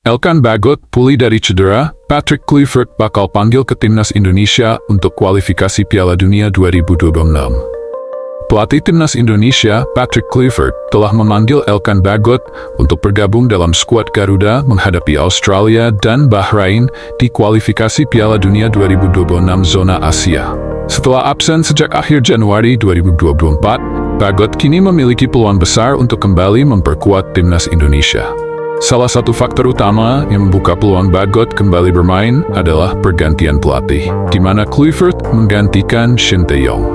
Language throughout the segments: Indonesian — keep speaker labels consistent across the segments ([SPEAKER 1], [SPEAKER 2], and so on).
[SPEAKER 1] Elkan Bagot pulih dari cedera, Patrick Kluivert bakal panggil ke timnas Indonesia untuk kualifikasi Piala Dunia 2026. Pelatih timnas Indonesia, Patrick Kluivert, telah memanggil Elkan Bagot untuk bergabung dalam skuad Garuda menghadapi Australia dan Bahrain di kualifikasi Piala Dunia 2026 zona Asia. Setelah absen sejak akhir Januari 2024, Bagot kini memiliki peluang besar untuk kembali memperkuat timnas Indonesia. Salah satu faktor utama yang membuka peluang Bagot kembali bermain adalah pergantian pelatih, di mana Kluivert menggantikan Shin Tae-yong.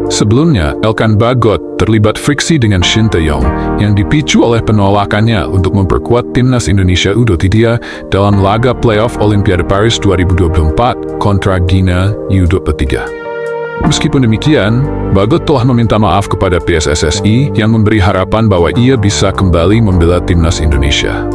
[SPEAKER 1] Sebelumnya, Elkan Bagot terlibat friksi dengan Shin Tae-yong yang dipicu oleh penolakannya untuk memperkuat timnas Indonesia U23 dalam laga playoff Olimpiade Paris 2024 kontra Gina U23. Meskipun demikian, Bagot telah meminta maaf kepada PSSSI yang memberi harapan bahwa ia bisa kembali membela timnas Indonesia.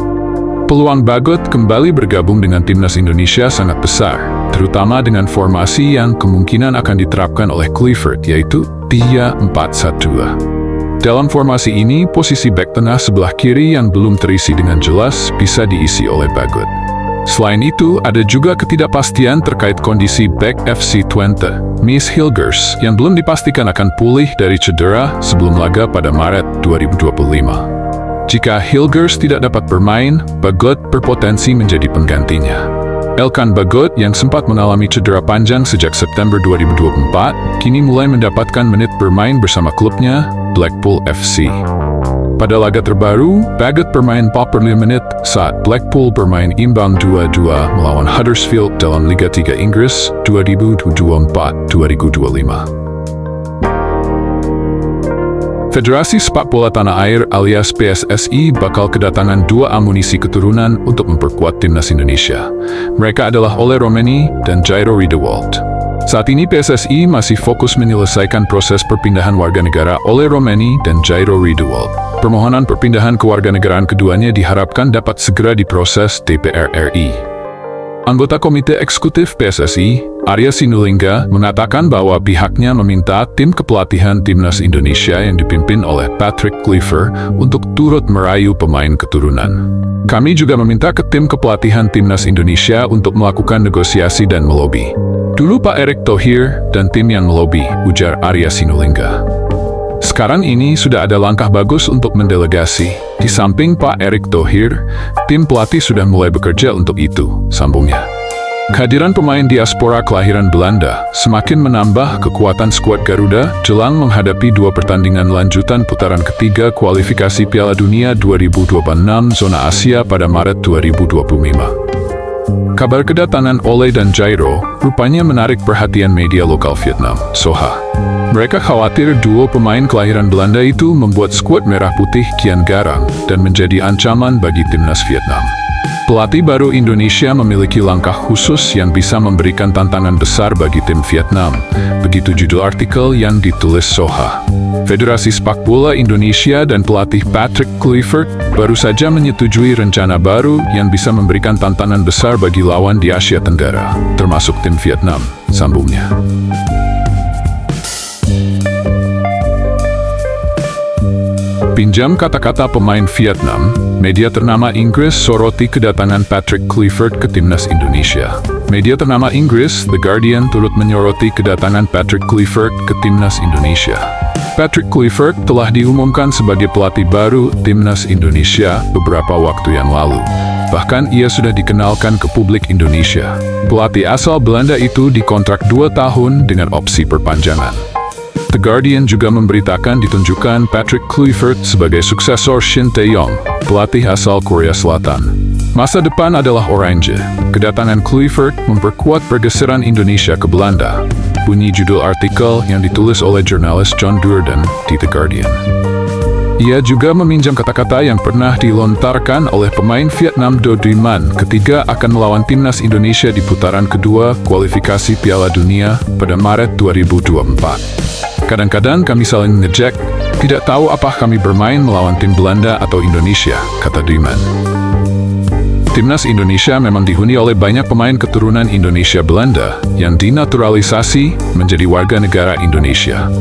[SPEAKER 1] Peluang Bagot kembali bergabung dengan timnas Indonesia sangat besar, terutama dengan formasi yang kemungkinan akan diterapkan oleh Kluivert, yaitu 3-4-1. Dalam formasi ini, posisi bek tengah sebelah kiri yang belum terisi dengan jelas bisa diisi oleh Bagot. Selain itu, ada juga ketidakpastian terkait kondisi bek FC Twente, Mies Hilgers, yang belum dipastikan akan pulih dari cedera sebelum laga pada Maret 2025. Jika Hilgers tidak dapat bermain, Bagot berpotensi menjadi penggantinya. Elkan Bagot yang sempat mengalami cedera panjang sejak September 2024, kini mulai mendapatkan menit bermain bersama klubnya, Blackpool FC. Pada laga terbaru, Bagot bermain 45 menit saat Blackpool bermain imbang 2-2 melawan Huddersfield dalam Liga 3 Inggris 2024-2025. Federasi Sepak Bola Tanah Air alias PSSI bakal kedatangan 2 amunisi keturunan untuk memperkuat timnas Indonesia. Mereka adalah Ole Romeni dan Jairo Riedewald. Saat ini PSSI masih fokus menyelesaikan proses perpindahan warga negara Ole Romeni dan Jairo Riedewald. Permohonan perpindahan kewarganegaraan keduanya diharapkan dapat segera diproses DPR RI. Anggota Komite Eksekutif PSSI, Arya Sinulinga, mengatakan bahwa pihaknya meminta tim kepelatihan timnas Indonesia yang dipimpin oleh Patrick Kluivert untuk turut merayu pemain keturunan. Kami juga meminta ke tim kepelatihan timnas Indonesia untuk melakukan negosiasi dan melobi. Dulu Pak Erick Thohir dan tim yang melobi, ujar Arya Sinulinga. Sekarang ini sudah ada langkah bagus untuk mendelegasi. Di samping Pak Erick Thohir, tim pelatih sudah mulai bekerja untuk itu, sambungnya. Kehadiran pemain diaspora kelahiran Belanda semakin menambah kekuatan skuad Garuda jelang menghadapi 2 pertandingan lanjutan putaran ketiga kualifikasi Piala Dunia 2026 zona Asia pada Maret 2025. Kabar kedatangan Ole dan Jairo rupanya menarik perhatian media lokal Vietnam, Soha. Mereka khawatir duo pemain kelahiran Belanda itu membuat skuad merah putih kian garang dan menjadi ancaman bagi timnas Vietnam. Pelatih baru Indonesia memiliki langkah khusus yang bisa memberikan tantangan besar bagi tim Vietnam, begitu judul artikel yang ditulis Soha. Federasi Sepak Bola Indonesia dan pelatih Patrick Kluivert baru saja menyetujui rencana baru yang bisa memberikan tantangan besar bagi lawan di Asia Tenggara, termasuk tim Vietnam, sambungnya. Pinjam kata-kata pemain Vietnam, media ternama Inggris soroti kedatangan Patrick Kluivert ke timnas Indonesia. Media ternama Inggris, The Guardian, turut menyoroti kedatangan Patrick Kluivert ke timnas Indonesia. Patrick Kluivert telah diumumkan sebagai pelatih baru timnas Indonesia beberapa waktu yang lalu. Bahkan ia sudah dikenalkan ke publik Indonesia. Pelatih asal Belanda itu dikontrak 2 tahun dengan opsi perpanjangan. The Guardian juga memberitakan ditunjukkan Patrick Kluivert sebagai suksesor Shin Tae-yong, pelatih asal Korea Selatan. Masa depan adalah orange. Kedatangan Kluivert memperkuat pergeseran Indonesia ke Belanda, bunyi judul artikel yang ditulis oleh jurnalis John Durden di The Guardian. Ia juga meminjam kata-kata yang pernah dilontarkan oleh pemain Vietnam Do Duy Man ketika akan melawan timnas Indonesia di putaran kedua kualifikasi Piala Dunia pada Maret 2024. Kadang-kadang kami saling ngejek, tidak tahu apakah kami bermain melawan tim Belanda atau Indonesia, kata Duy Man. Timnas Indonesia memang dihuni oleh banyak pemain keturunan Indonesia Belanda yang dinaturalisasi menjadi warga negara Indonesia.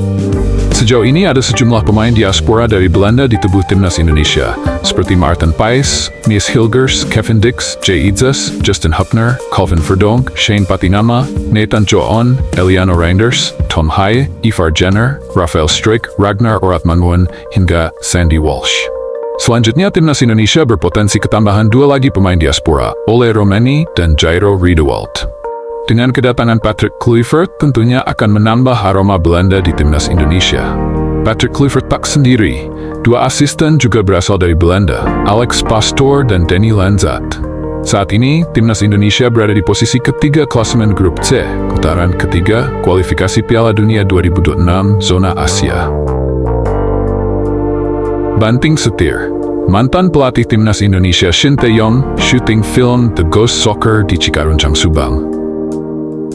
[SPEAKER 1] Sejauh ini ada sejumlah pemain diaspora dari Belanda di tubuh timnas Indonesia, seperti Maarten Paes, Mies Hilgers, Kevin Dix, Jay Idzes, Justin Hupner, Calvin Verdonk, Shane Patinama, Nathan Joon, Eliano Reinders, Tom Haye, Ivar Jenner, Rafael Struijk, Ragnar Oratmangun, hingga Sandy Walsh. Selanjutnya, timnas Indonesia berpotensi ketambahan 2 lagi pemain diaspora, Ole Romani dan Jairo Riedewald. Dengan kedatangan Patrick Kluivert tentunya akan menambah aroma Belanda di timnas Indonesia. Patrick Kluivert tak sendiri, 2 asisten juga berasal dari Belanda, Alex Pastoor dan Danny Lanzat. Saat ini, timnas Indonesia berada di posisi ketiga klasemen grup C, putaran ketiga kualifikasi Piala Dunia 2026 zona Asia. Banting setir, mantan pelatih timnas Indonesia Shin Tae-yong syuting film The Ghost Soccer di Cikaruncang, Subang.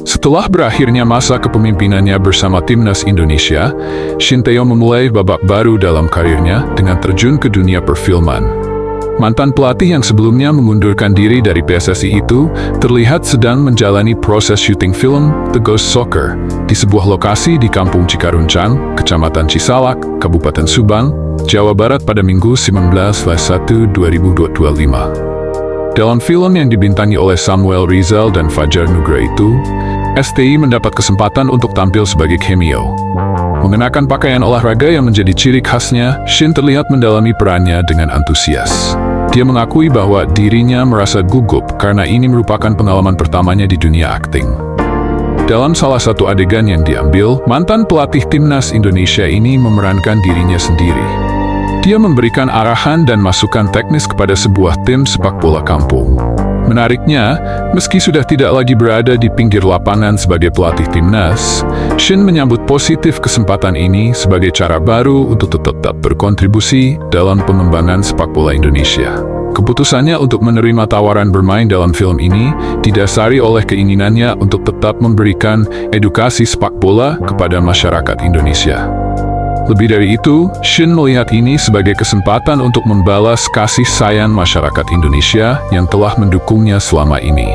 [SPEAKER 1] Setelah berakhirnya masa kepemimpinannya bersama timnas Indonesia, Shin Tae-yong memulai babak baru dalam karirnya dengan terjun ke dunia perfilman. Mantan pelatih yang sebelumnya mengundurkan diri dari PSSI itu terlihat sedang menjalani proses syuting film The Ghost Soccer di sebuah lokasi di Kampung Cikaruncang, Kecamatan Cisalak, Kabupaten Subang, Jawa Barat pada Minggu 19/1/2025. Dalam film yang dibintangi oleh Samuel Rizal dan Fajar Nugra itu, STI mendapat kesempatan untuk tampil sebagai cameo. Mengenakan pakaian olahraga yang menjadi ciri khasnya, Shin terlihat mendalami perannya dengan antusias. Dia mengakui bahwa dirinya merasa gugup karena ini merupakan pengalaman pertamanya di dunia akting. Dalam salah satu adegan yang diambil, mantan pelatih timnas Indonesia ini memerankan dirinya sendiri. Dia memberikan arahan dan masukan teknis kepada sebuah tim sepak bola kampung. Menariknya, meski sudah tidak lagi berada di pinggir lapangan sebagai pelatih timnas, Shin menyambut positif kesempatan ini sebagai cara baru untuk tetap berkontribusi dalam pengembangan sepak bola Indonesia. Keputusannya untuk menerima tawaran bermain dalam film ini didasari oleh keinginannya untuk tetap memberikan edukasi sepak bola kepada masyarakat Indonesia. Lebih dari itu, Shin melihat ini sebagai kesempatan untuk membalas kasih sayang masyarakat Indonesia yang telah mendukungnya selama ini.